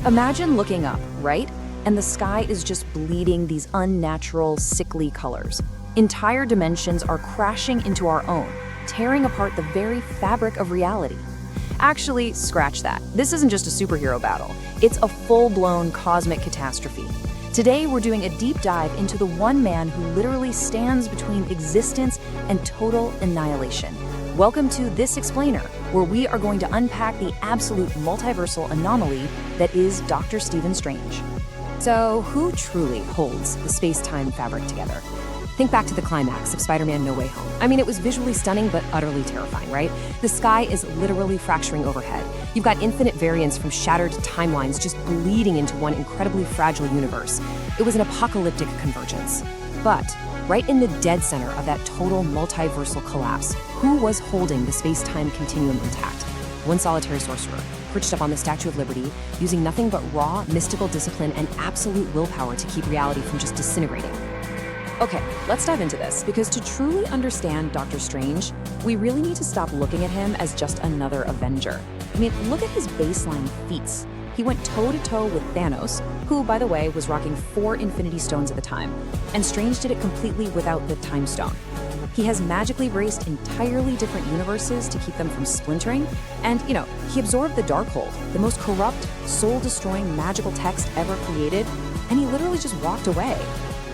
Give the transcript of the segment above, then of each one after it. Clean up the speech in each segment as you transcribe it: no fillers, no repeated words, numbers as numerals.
Imagine looking up, right? And the sky is just bleeding these unnatural, sickly colors. Entire dimensions are crashing into our own, tearing apart the very fabric of reality. Actually, scratch that. This isn't just a superhero battle. It's a full-blown cosmic catastrophe. Today, we're doing a deep dive into the one man who literally stands between existence and total annihilation. Welcome to This Explainer, where we are going to unpack the absolute multiversal anomaly that is Dr. Stephen Strange. So, who truly holds the space-time fabric together? Think back to the climax of Spider-Man No Way Home. I mean, it was visually stunning, but utterly terrifying, right? The sky is literally fracturing overhead. You've got infinite variants from shattered timelines just bleeding into one incredibly fragile universe. It was an apocalyptic convergence. But right in the dead center of that total multiversal collapse, who was holding the space-time continuum intact? One solitary sorcerer, perched up on the Statue of Liberty, using nothing but raw, mystical discipline and absolute willpower to keep reality from just disintegrating. Okay, let's dive into this, because to truly understand Doctor Strange, we really need to stop looking at him as just another Avenger. I mean, look at his baseline feats. He went toe-to-toe with Thanos, who, by the way, was rocking 4 Infinity Stones at the time, and Strange did it completely without the Time Stone. He has magically braced entirely different universes to keep them from splintering, and, he absorbed the Darkhold, the most corrupt, soul-destroying magical text ever created, and he literally just walked away.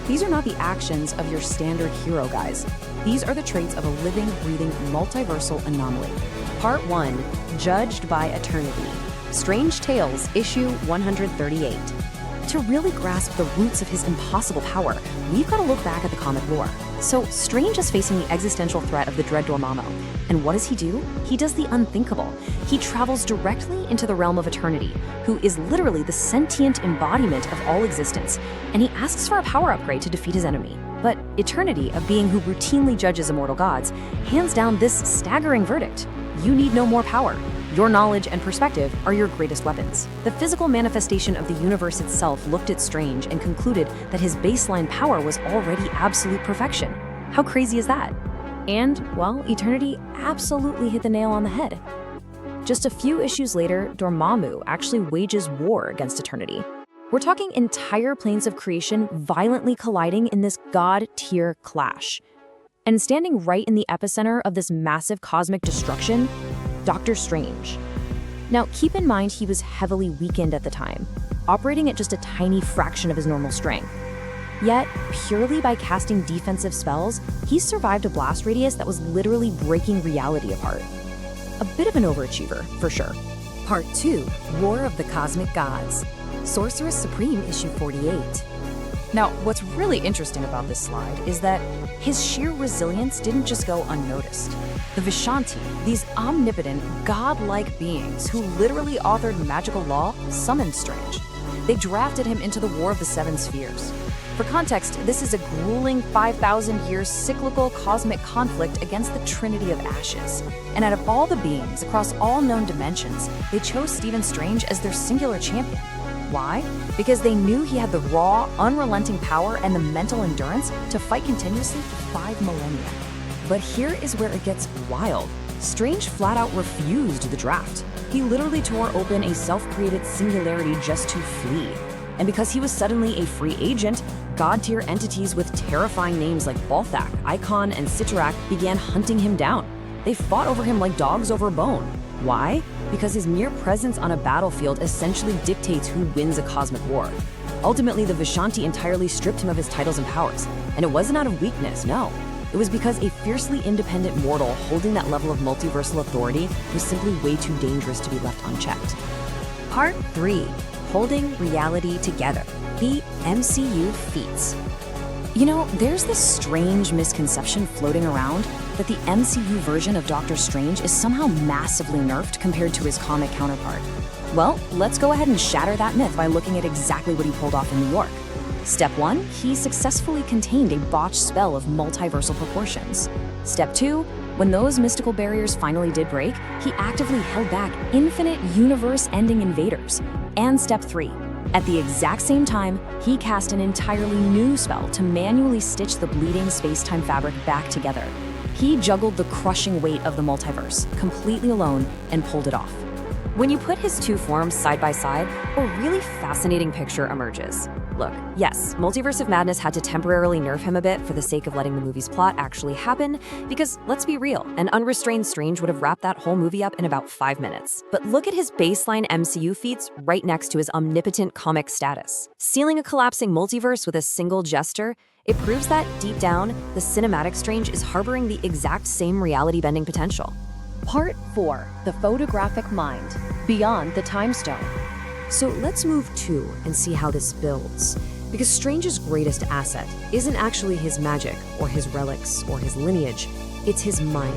These are not the actions of your standard hero, guys. These are the traits of a living, breathing, multiversal anomaly. Part 1, Judged by Eternity. Strange Tales, Issue 138. To really grasp the roots of his impossible power, we've got to look back at the comic lore. So, Strange is facing the existential threat of the dread Dormammu. And what does he do? He does the unthinkable. He travels directly into the realm of Eternity, who is literally the sentient embodiment of all existence, and he asks for a power upgrade to defeat his enemy. But Eternity, a being who routinely judges immortal gods, hands down this staggering verdict: you need no more power. Your knowledge and perspective are your greatest weapons. The physical manifestation of the universe itself looked at Strange and concluded that his baseline power was already absolute perfection. How crazy is that? And, well, Eternity absolutely hit the nail on the head. Just a few issues later, Dormammu actually wages war against Eternity. We're talking entire planes of creation violently colliding in this god-tier clash. And standing right in the epicenter of this massive cosmic destruction, Doctor Strange. Now, keep in mind he was heavily weakened at the time, operating at just a tiny fraction of his normal strength. Yet, purely by casting defensive spells, he survived a blast radius that was literally breaking reality apart. A bit of an overachiever, for sure. Part 2, War of the Cosmic Gods. Sorceress Supreme, Issue 48. Now, what's really interesting about this slide is that his sheer resilience didn't just go unnoticed. The Vishanti, these omnipotent, godlike beings who literally authored magical law, summoned Strange. They drafted him into the War of the Seven Spheres. For context, this is a grueling 5,000-year cyclical cosmic conflict against the Trinity of Ashes. And out of all the beings across all known dimensions, they chose Stephen Strange as their singular champion. Why? Because they knew he had the raw, unrelenting power and the mental endurance to fight continuously for 5 millennia. But here is where it gets wild. Strange flat out refused the draft. He literally tore open a self-created singularity just to flee. And because he was suddenly a free agent, god-tier entities with terrifying names like Balthak, Icon, and Citarac began hunting him down. They fought over him like dogs over a bone. Why? Because his mere presence on a battlefield essentially dictates who wins a cosmic war. Ultimately, the Vishanti entirely stripped him of his titles and powers. And it wasn't out of weakness, no. It was because a fiercely independent mortal holding that level of multiversal authority was simply way too dangerous to be left unchecked. Part 3, Holding Reality Together, the MCU feats. There's this strange misconception floating around that the MCU version of Doctor Strange is somehow massively nerfed compared to his comic counterpart. Well, let's go ahead and shatter that myth by looking at exactly what he pulled off in New York. Step 1, he successfully contained a botched spell of multiversal proportions. Step 2, when those mystical barriers finally did break, he actively held back infinite universe-ending invaders. And Step 3, at the exact same time, he cast an entirely new spell to manually stitch the bleeding space-time fabric back together. He juggled the crushing weight of the multiverse completely alone and pulled it off. When you put his two forms side by side, a really fascinating picture emerges. Look, yes, Multiverse of Madness had to temporarily nerf him a bit for the sake of letting the movie's plot actually happen, because let's be real, an unrestrained Strange would have wrapped that whole movie up in about 5 minutes. But look at his baseline MCU feats right next to his omnipotent comic status. Sealing a collapsing multiverse with a single gesture, it proves that, deep down, the cinematic Strange is harboring the exact same reality-bending potential. Part 4. The Photographic Mind. Beyond the Time Stone. So let's move to and see how this builds. Because Strange's greatest asset isn't actually his magic, or his relics, or his lineage, it's his mind.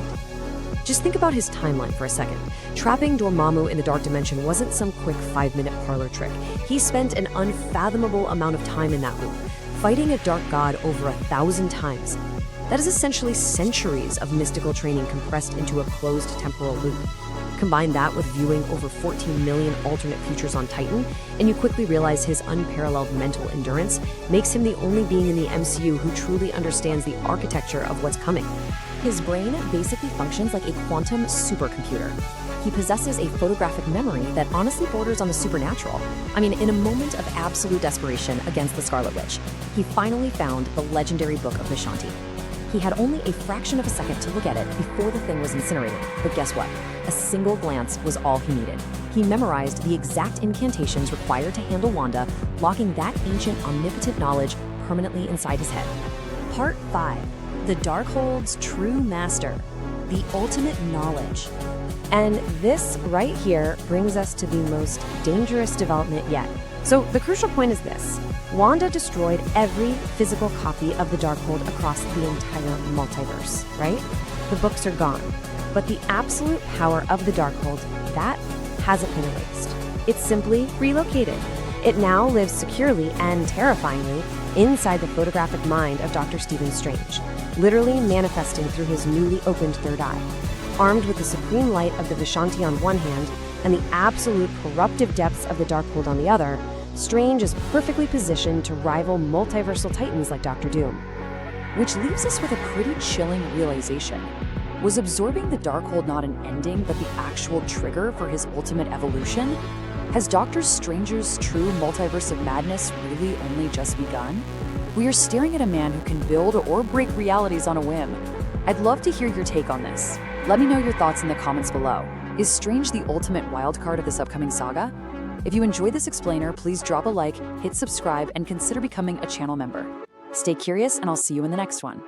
Just think about his timeline for a second. Trapping Dormammu in the Dark Dimension wasn't some quick 5-minute parlor trick. He spent an unfathomable amount of time in that loop, fighting a dark god over 1,000 times. That is essentially centuries of mystical training compressed into a closed temporal loop. Combine that with viewing over 14 million alternate futures on Titan, and you quickly realize his unparalleled mental endurance makes him the only being in the MCU who truly understands the architecture of what's coming. His brain basically functions like a quantum supercomputer. He possesses a photographic memory that honestly borders on the supernatural. I mean, in a moment of absolute desperation against the Scarlet Witch, he finally found the legendary Book of Vishanti. He had only a fraction of a second to look at it before the thing was incinerated. But guess what? A single glance was all he needed. He memorized the exact incantations required to handle Wanda, locking that ancient omnipotent knowledge permanently inside his head. Part 5. The Darkhold's True Master. The Ultimate Knowledge. And this right here brings us to the most dangerous development yet. So the crucial point is this. Wanda destroyed every physical copy of the Darkhold across the entire multiverse, right? The books are gone. But the absolute power of the Darkhold, that hasn't been erased. It's simply relocated. It now lives securely and terrifyingly inside the photographic mind of Dr. Stephen Strange, literally manifesting through his newly opened third eye. Armed with the supreme light of the Vishanti on one hand and the absolute corruptive depths of the Darkhold on the other, Strange is perfectly positioned to rival multiversal titans like Dr. Doom. Which leaves us with a pretty chilling realization. Was absorbing the Darkhold not an ending, but the actual trigger for his ultimate evolution? Has Doctor Strange's true multiverse of madness really only just begun? We are staring at a man who can build or break realities on a whim. I'd love to hear your take on this. Let me know your thoughts in the comments below. Is Strange the ultimate wildcard of this upcoming saga? If you enjoyed this explainer, please drop a like, hit subscribe, and consider becoming a channel member. Stay curious, and I'll see you in the next one.